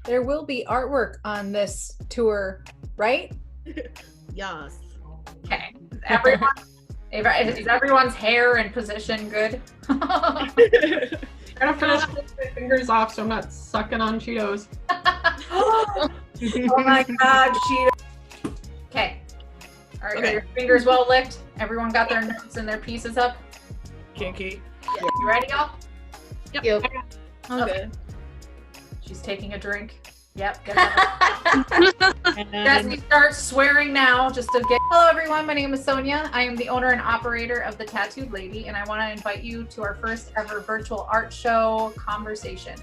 There will be artwork on this tour, right? Yes. Okay. Is everyone's hair and position good? I'm gonna finish cleaning my fingers off so I'm not sucking on Cheetos. Oh my god, Cheetos. Okay. Are your fingers well licked? Everyone got their notes and their pieces up? Kinky. You ready, y'all? Yep. Okay. She's taking a drink. Yep. Jesse, start swearing now just to get. Hello, everyone. My name is Sonia. I am the owner and operator of The Tattooed Lady, and I want to invite you to our first ever virtual art show conversation.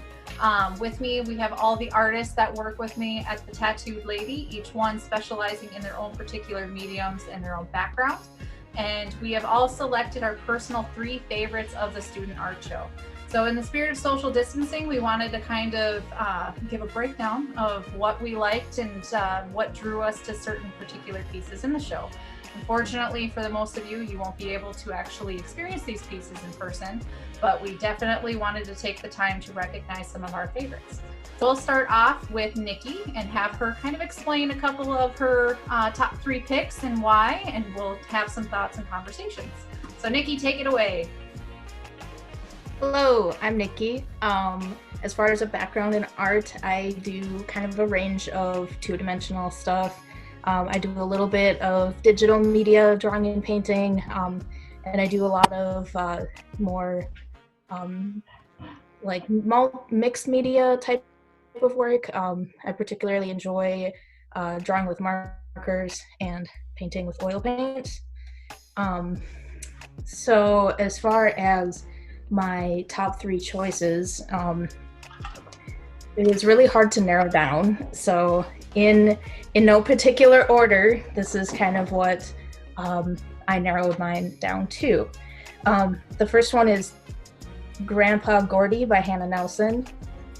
With me, we have all the artists that work with me at The Tattooed Lady, each one specializing in their own particular mediums and their own background. And we have all selected our personal 3 favorites of the student art show. So in the spirit of social distancing, we wanted to kind of give a breakdown of what we liked and what drew us to certain particular pieces in the show. Unfortunately, for the most of you, you won't be able to actually experience these pieces in person, but we definitely wanted to take the time to recognize some of our favorites. So we'll start off with Nikki and have her kind of explain a couple of her top 3 picks and why, and we'll have some thoughts and conversations. So Nikki, take it away. Hello, I'm Nikki. As far as a background in art, I do kind of a range of 2-dimensional stuff. I do a little bit of digital media, drawing and painting, and I do a lot of more like mixed media type of work. I particularly enjoy drawing with markers and painting with oil paint. So as far as my top 3 choices, it was really hard to narrow down. So in no particular order, this is kind of what I narrowed mine down to. The first one is Grandpa Gordy by Hannah Nelson.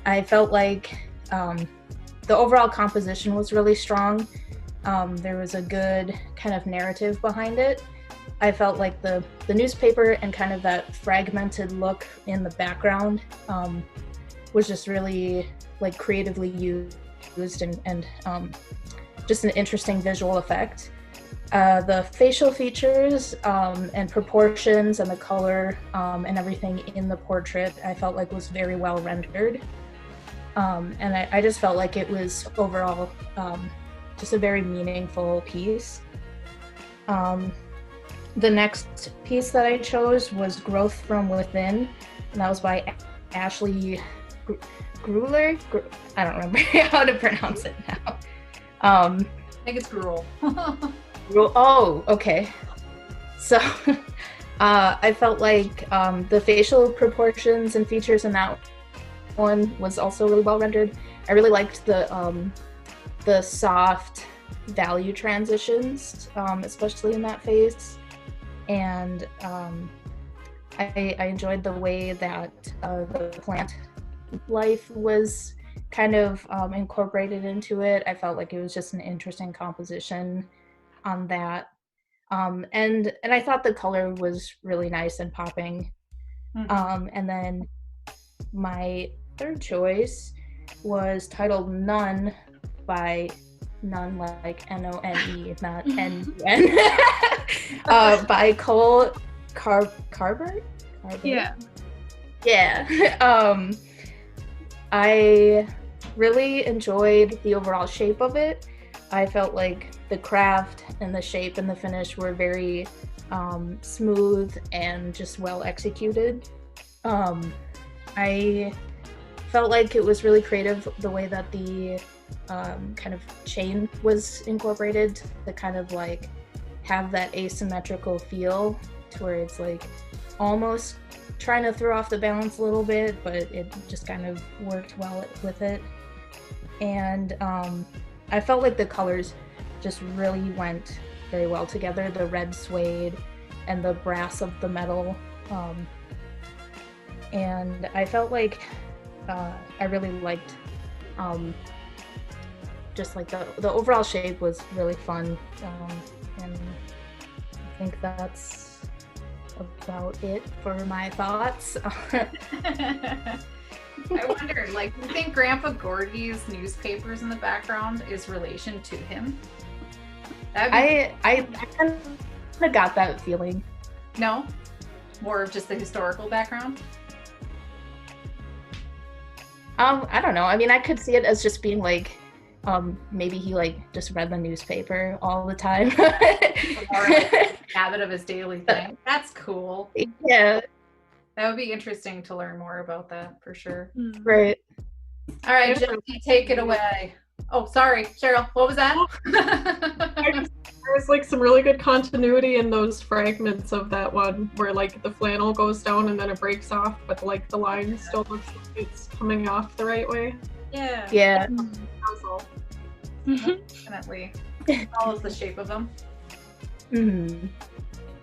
I felt like the overall composition was really strong. There was a good kind of narrative behind it. I felt like the newspaper and kind of that fragmented look in the background was just really like creatively used and just an interesting visual effect. The facial features and proportions and the color and everything in the portrait I felt like was very well rendered. And I just felt like it was overall just a very meaningful piece. The next piece that I chose was Growth from Within, and that was by Ashley Grueller. I don't remember how to pronounce it now. I think it's Gruel. Oh, okay. So I felt like the facial proportions and features in that one was also really well rendered. I really liked the soft value transitions, especially in that face. And I enjoyed the way that the plant life was kind of incorporated into it. I felt like it was just an interesting composition on that. And I thought the color was really nice and popping. Mm-hmm. And then my third choice was titled None by None, like None, not N-U-N, by Cole Carver? Yeah. I really enjoyed the overall shape of it. I felt like the craft and the shape and the finish were very smooth and just well executed. I felt like it was really creative the way that the kind of chain was incorporated to kind of like have that asymmetrical feel to where it's like almost trying to throw off the balance a little bit, but it just kind of worked well with it. And I felt like the colors just really went very well together, the red suede and the brass of the metal. And I felt like I really liked just like the overall shape was really fun, and I think that's about it for my thoughts. I wonder weird. Like, you think Grandpa Gordy's newspapers in the background is relation to him? I kind of got that feeling. No? More of just the historical background? I don't know. I mean, I could see it as just being like, maybe he like just read the newspaper all the time. Or like, habit of his daily thing. That's cool. Yeah. That would be interesting to learn more about that for sure. Right. All right, Jesse, take it away. Oh, sorry, Cheryl. What was that? There's like some really good continuity in those fragments of that one where like the flannel goes down and then it breaks off, but like the line still looks like it's coming off the right way. Yeah. Yeah. Definitely. Follows the shape of them. Mm-hmm.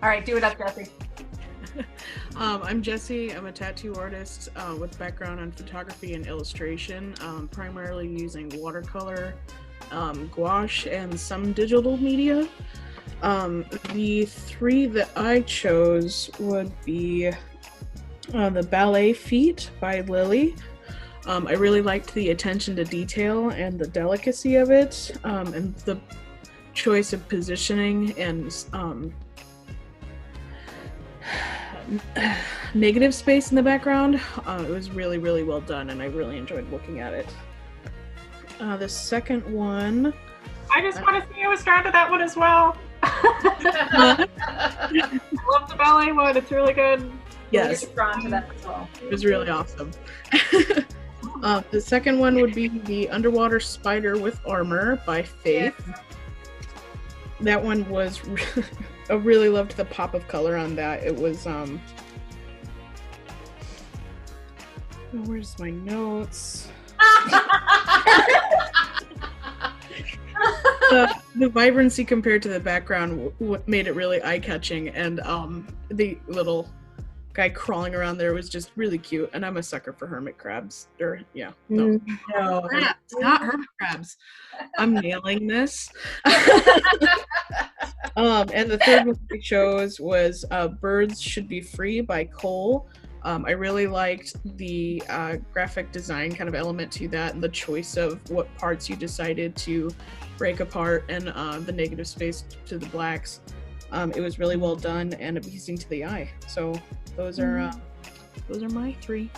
All right, do it up, Jesse. I'm Jesse. I'm a tattoo artist with background on photography and illustration, primarily using watercolor, gouache, and some digital media. The three that I chose would be the Ballet Feet by Lily. I really liked the attention to detail and the delicacy of it, and the choice of positioning and negative space in the background. It was really, really well done, and I really enjoyed looking at it. The second one... I just want to say I was drawn to that one as well. I love the ballet one. It's really good. Yes. You're drawn to that as well. It was really awesome. The second one would be the Underwater Spider with Armor by Faith. Yeah. That one was... I really loved the pop of color on that. It was, where's my notes? The vibrancy compared to the background made it really eye-catching, and the little guy crawling around there was just really cute, and I'm a sucker for hermit crabs. No, not hermit crabs. I'm nailing this. And the third one we chose was Birds Should Be Free by Cole. I really liked the graphic design kind of element to that, and the choice of what parts you decided to break apart, and the negative space to the blacks. It was really well done and appeasing to the eye. So those are my three.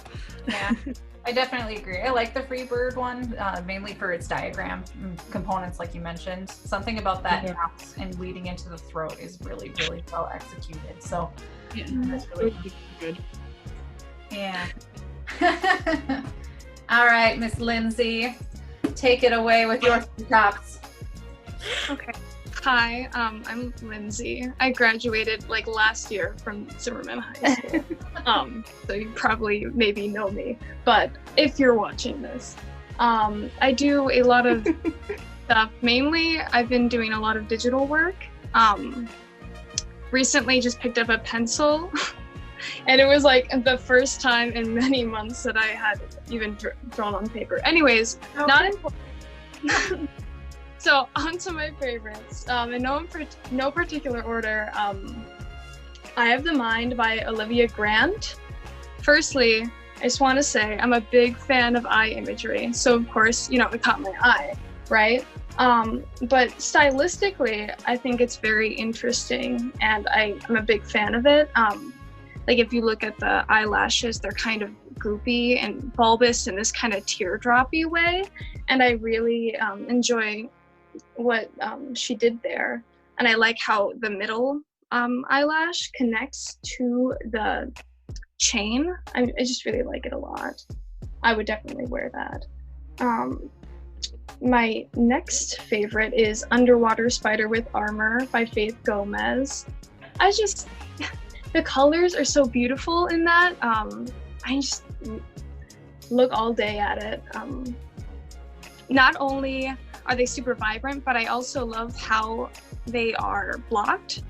Yeah, I definitely agree. I like the Freebird one, mainly for its diagram components, like you mentioned. Something about that bounce and leading into the throat is really, really well executed. So Yeah, that's really good. Yeah. All right, Miss Lindsay, take it away with your tops. Okay. Hi, I'm Lindsay. I graduated like last year from Zimmerman High School. So you probably maybe know me, but if you're watching this, I do a lot of stuff. Mainly, I've been doing a lot of digital work. Recently just picked up a pencil and it was like the first time in many months that I had even drawn on paper. Anyways, not important. So on to my favorites. In no particular order, I have The Mind by Olivia Grant. Firstly, I just want to say I'm a big fan of eye imagery. So of course, it caught my eye, right? But stylistically, I think it's very interesting and I'm a big fan of it. Like if you look at the eyelashes, they're kind of droopy and bulbous in this kind of teardroppy way. And I really enjoy what she did there. And I like how the middle eyelash connects to the chain. I just really like it a lot. I would definitely wear that. My next favorite is Underwater Spider with Armor by Faith Gomez. The colors are so beautiful in that. I just look all day at it. Not only are they super vibrant, but I also love how they are blocked.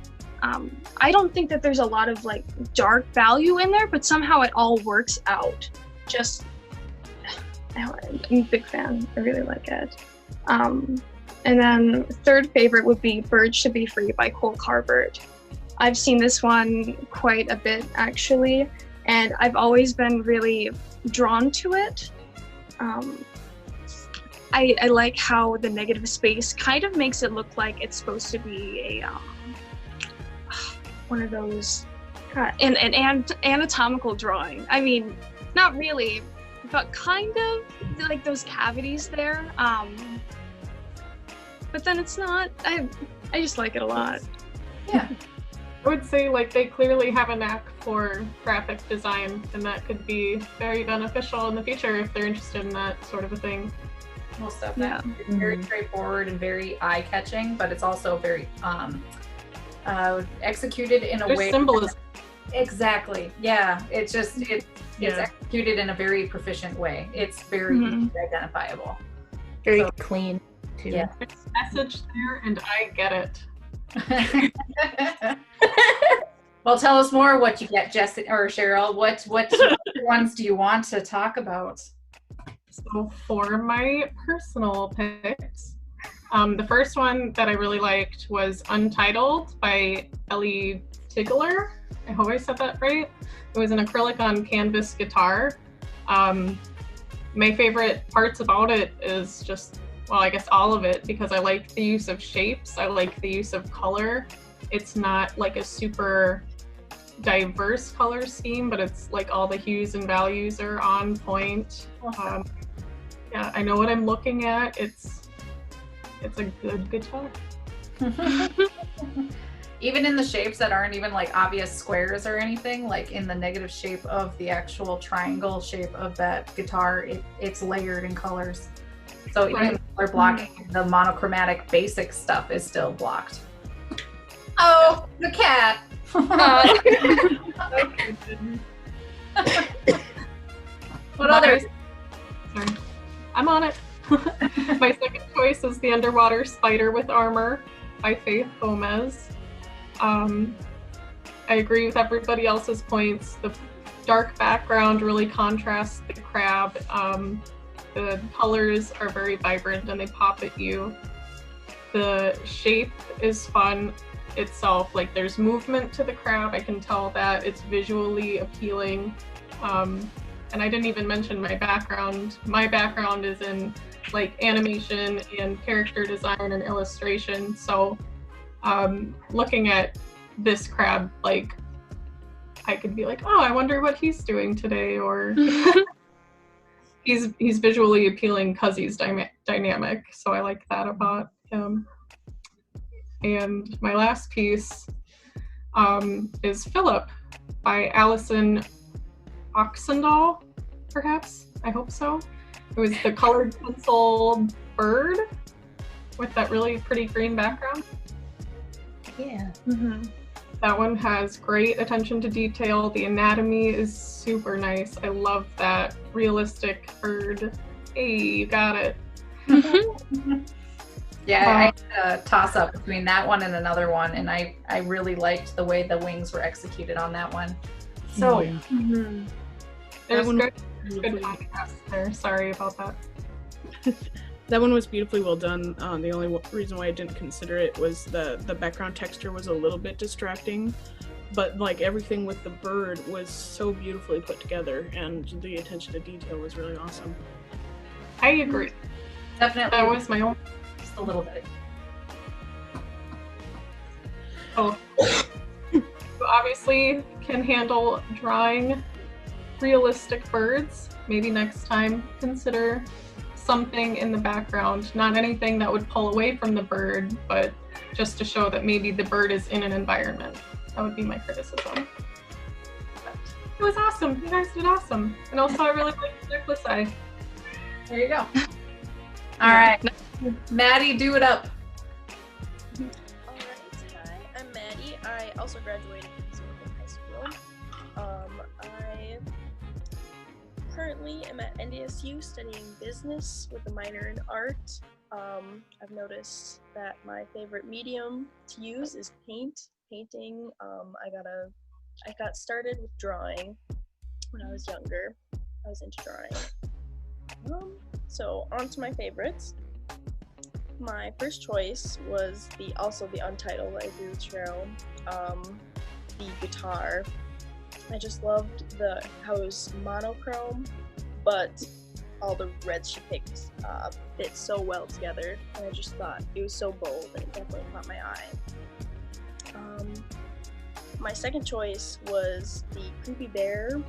I don't think that there's a lot of like dark value in there, but somehow it all works out. I'm a big fan. I really like it. And then third favorite would be Birds Should Be Free by Cole Carbert. I've seen this one quite a bit actually, and I've always been really drawn to it. I like how the negative space kind of makes it look like it's supposed to be a one of those an anatomical drawing. I mean, not really, but kind of like those cavities there. But then it's not. I just like it a lot. Yeah. I would say like they clearly have a knack for graphic design, and that could be very beneficial in the future if they're interested in that sort of a thing. Most definitely. It's very straightforward and very eye-catching, but it's also very executed in a way. Symbolism. Exactly. Yeah. It's just it's executed in a very proficient way. It's very identifiable. Very clean too. Yeah. There's a message there, and I get it. Well, tell us more what you get, Jessica or Cheryl. What ones do you want to talk about? So for my personal picks, the first one that I really liked was Untitled by Ellie Tigler. I hope I said that right. It was an acrylic on canvas guitar. My favorite parts about it is just, well, I guess all of it, because I like the use of shapes. I like the use of color. It's not like a super diverse color scheme, but it's like all the hues and values are on point. Yeah, I know what I'm looking at. It's a good guitar. Even in the shapes that aren't even like obvious squares or anything, like in the negative shape of the actual triangle shape of that guitar, it's layered in colors. So even color blocking, the monochromatic basic stuff is still blocked. Oh, the cat. What others? Sorry. I'm on it. My second choice is The Underwater Spider with Armor by Faith Gomez. I agree with everybody else's points. The dark background really contrasts the crab. The colors are very vibrant and they pop at you. The shape is fun itself. Like there's movement to the crab. I can tell that it's visually appealing. And I didn't even mention my background. My background is in like animation and character design and illustration. So looking at this crab, like I could be like, oh, I wonder what he's doing today, or he's visually appealing because he's dynamic. So I like that about him. And my last piece is Philip by Allison Oxendahl, perhaps. I hope so. It was the colored pencil bird with that really pretty green background. Yeah. That one has great attention to detail. The anatomy is super nice. I love that realistic bird. Hey, you got it. Yeah, I had a toss up between that one and another one, and I really liked the way the wings were executed on that one. So there's good contrast there. Sorry about that. That one was beautifully well done. The only reason why I didn't consider it was the background texture was a little bit distracting, but like everything with the bird was so beautifully put together, and the attention to detail was really awesome. I agree. Definitely. That was my own. Just a little bit. Oh. You obviously can handle drawing realistic birds. Maybe next time consider something in the background, not anything that would pull away from the bird, but just to show that maybe the bird is in an environment. That would be my criticism. But it was awesome. You guys did awesome. And also I really liked the necklace eye. There you go. All right. Maddie, do it up. Alright, hi, I'm Maddie. I also graduated from Zurich High School. I currently am at NDSU studying business with a minor in art. I've noticed that my favorite medium to use is painting. I got started with drawing when I was younger. I was into drawing. So on to my favorites. My first choice was the Untitled. I agree with Cheryl. The guitar. I just loved how it was monochrome, but all the reds she picked fit so well together, and I just thought it was so bold and it definitely caught my eye. My second choice was the Creepy Bear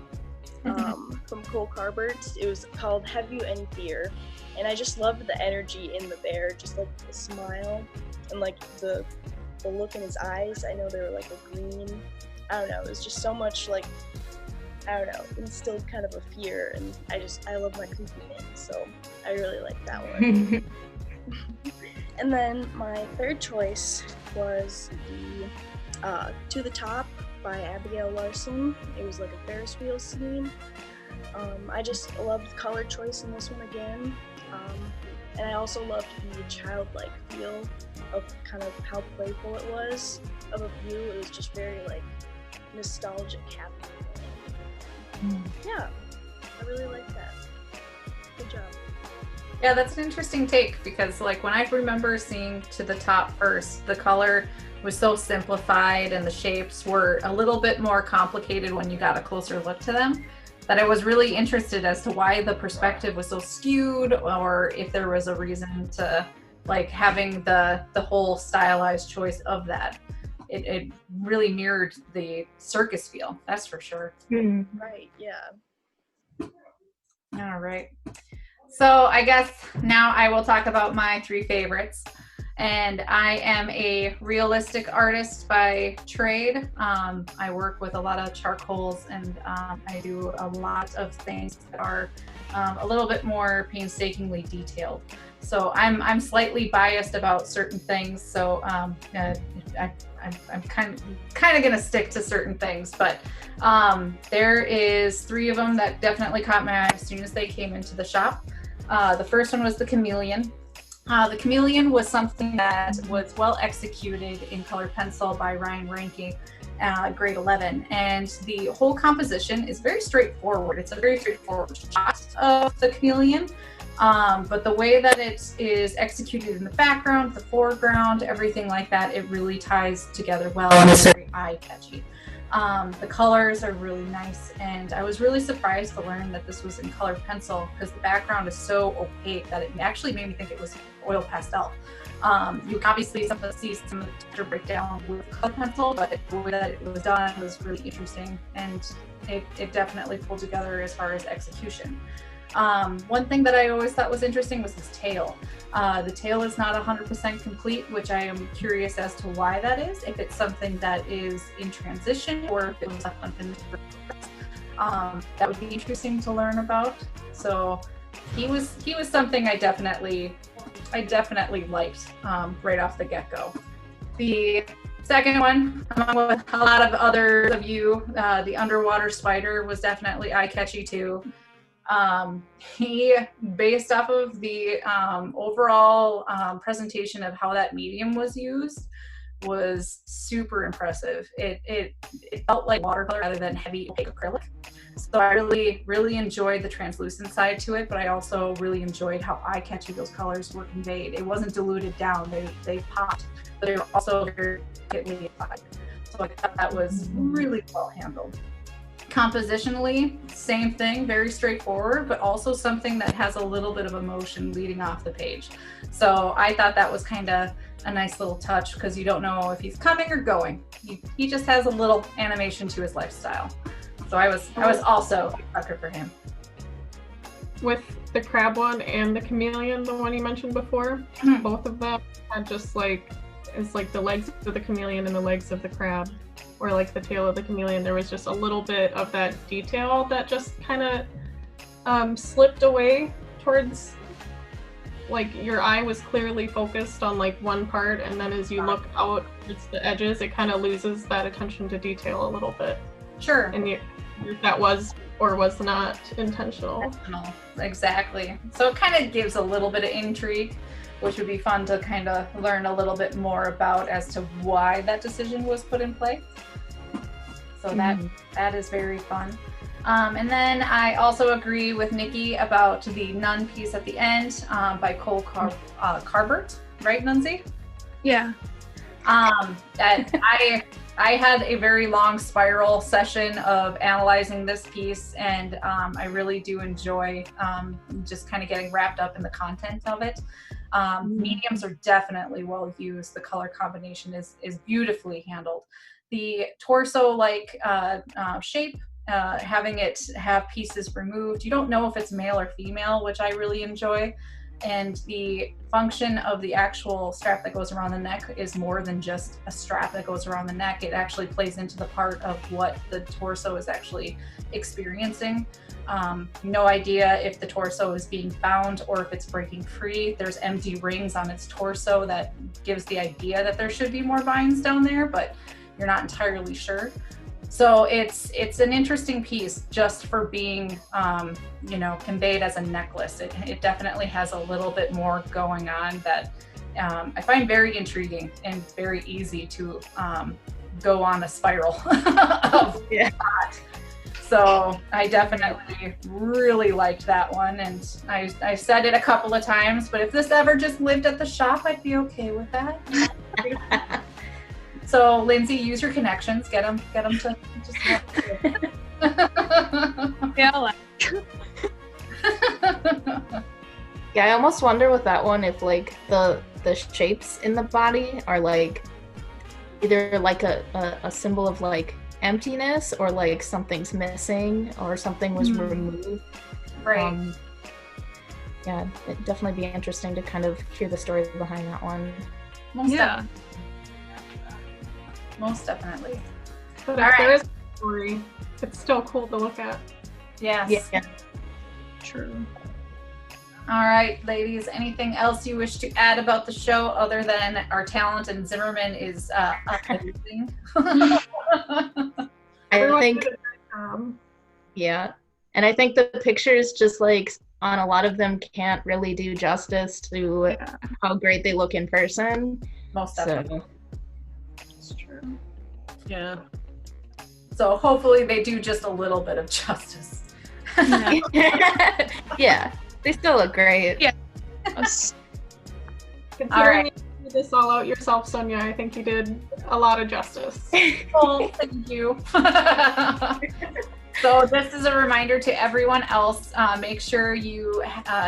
from Cole Carbert. It was called Have You Any Fear? And I just loved the energy in the bear, just like the smile and like the look in his eyes. I know they were like a green, I don't know, it was just so much like, I don't know, instilled kind of a fear, and I love my creepy things, so I really like that one. And then my third choice was the To the Top by Abigail Larson. It was like a Ferris wheel scene. I just loved the color choice in this one again. And I also loved the childlike feel of kind of how playful it was of a view. It was just very like nostalgic, happy. Yeah, I really like that. Good job. Yeah, that's an interesting take, because like when I remember seeing To the Top first, the color was so simplified and the shapes were a little bit more complicated when you got a closer look to them, that I was really interested as to why the perspective was so skewed, or if there was a reason to like having the whole stylized choice of that. It really mirrored the circus feel, that's for sure. Right, yeah. All right. So I guess now I will talk about my three favorites. And I am a realistic artist by trade. I work with a lot of charcoals, and I do a lot of things that are a little bit more painstakingly detailed. So I'm slightly biased about certain things. So I'm kind of gonna stick to certain things, but there is three of them that definitely caught my eye as soon as they came into the shop. The first one was the Chameleon. The Chameleon was something that was well executed in colored pencil by Ryan Ranking, grade 11, and the whole composition is very straightforward. It's a very straightforward shot of the Chameleon, but the way that it is executed in the background, the foreground, everything like that, it really ties together well and it's very eye-catchy. The colors are really nice, and I was really surprised to learn that this was in colored pencil, because the background is so opaque that it actually made me think it was oil pastel. You can obviously see some of the texture breakdown with colored pencil, but the way that it was done was really interesting, and it definitely pulled together as far as execution. One thing that I always thought was interesting was his tail. The tail is not 100% complete, which I am curious as to why that is, if it's something that is in transition or if it was left unfinished. That would be interesting to learn about. So he was something I definitely liked right off the get-go. The second one, along with a lot of others of you, the underwater spider was definitely eye-catchy too. He, based off of the overall presentation of how that medium was used, was super impressive. It felt like watercolor rather than heavy opaque acrylic. So I really enjoyed the translucent side to it, but I also really enjoyed how eye-catchy those colors were conveyed. It wasn't diluted down, they popped, but they were also very lightly applied. So I thought that was really well handled. Compositionally, same thing, very straightforward, but also something that has a little bit of emotion leading off the page. So I thought that was kind of a nice little touch, because you don't know if he's coming or going. He just has a little animation to his lifestyle. So I was also a sucker for him. With the crab one and the chameleon, the one you mentioned before, both of them had just like, it's like the legs of the chameleon and the legs of the crab, or like the tail of the chameleon. There was just a little bit of that detail that just kind of slipped away towards, like your eye was clearly focused on like one part, and then as you look out towards the edges, it kind of loses that attention to detail a little bit. Sure. And that was or was not intentional. Exactly. So it kind of gives a little bit of intrigue, which would be fun to kind of learn a little bit more about as to why that decision was put in play. So that is very fun. And then I also agree with Nikki about the nun piece at the end by Cole Carbert, right, Nunzi? Yeah. That I had a very long spiral session of analyzing this piece, and I really do enjoy just kind of getting wrapped up in the content of it. Mediums are definitely well used. The color combination is beautifully handled. The torso-like shape, having it have pieces removed. You don't know if it's male or female, which I really enjoy. And the function of the actual strap that goes around the neck is more than just a strap that goes around the neck. It actually plays into the part of what the torso is actually experiencing. No idea if the torso is being bound or if it's breaking free. There's empty rings on its torso that gives the idea that there should be more vines down there, but you're not entirely sure. So it's an interesting piece just for being, you know, conveyed as a necklace. It definitely has a little bit more going on that I find very intriguing and very easy to go on a spiral of thought. So I definitely really liked that one, and I said it a couple of times, but if this ever just lived at the shop, I'd be okay with that. So Lindsay, use your connections. Get them to just. Yeah. Yeah, I almost wonder with that one if like the shapes in the body are like either like a symbol of like emptiness or like something's missing or something was removed. Right. Yeah, it'd definitely be interesting to kind of hear the story behind that one. Most definitely. But if there is a story, it's still cool to look at. Yes. Yeah. True. All right, ladies, anything else you wish to add about the show other than our talent and Zimmerman is amazing? I think, yeah. And I think the pictures just like on a lot of them can't really do justice to how great they look in person. Most definitely. It's true. Yeah. So hopefully they do just a little bit of justice. Yeah, they still look great. Yeah. Considering you did this all out yourself, Sonia, I think you did a lot of justice. Oh, thank you. So this is a reminder to everyone else. Make sure you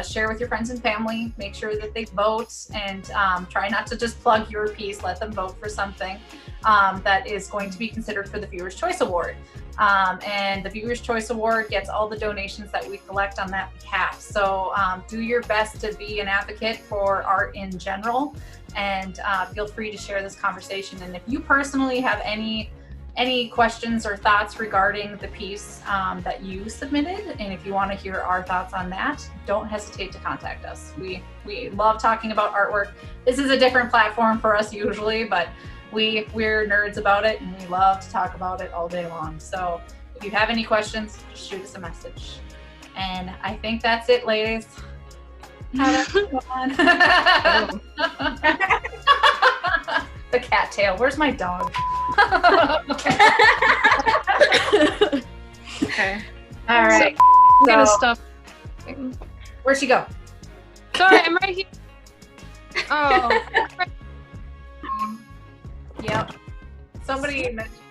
share with your friends and family. Make sure that they vote, and try not to just plug your piece. Let them vote for something that is going to be considered for the Viewer's Choice Award. And the Viewer's Choice Award gets all the donations that we collect on that behalf. So do your best to be an advocate for art in general, and feel free to share this conversation. And if you personally have any questions or thoughts regarding the piece that you submitted, and if you want to hear our thoughts on that, don't hesitate to contact us. We love talking about artwork. This is a different platform for us usually, but we're nerds about it, and we love to talk about it all day long. So if you have any questions, just shoot us a message. And I think that's it, ladies. Have fun. The cattail. Where's my dog? Okay. All right. I'm gonna So, stop. where'd she go? Sorry, I'm right here. Oh. Yep. Somebody mentioned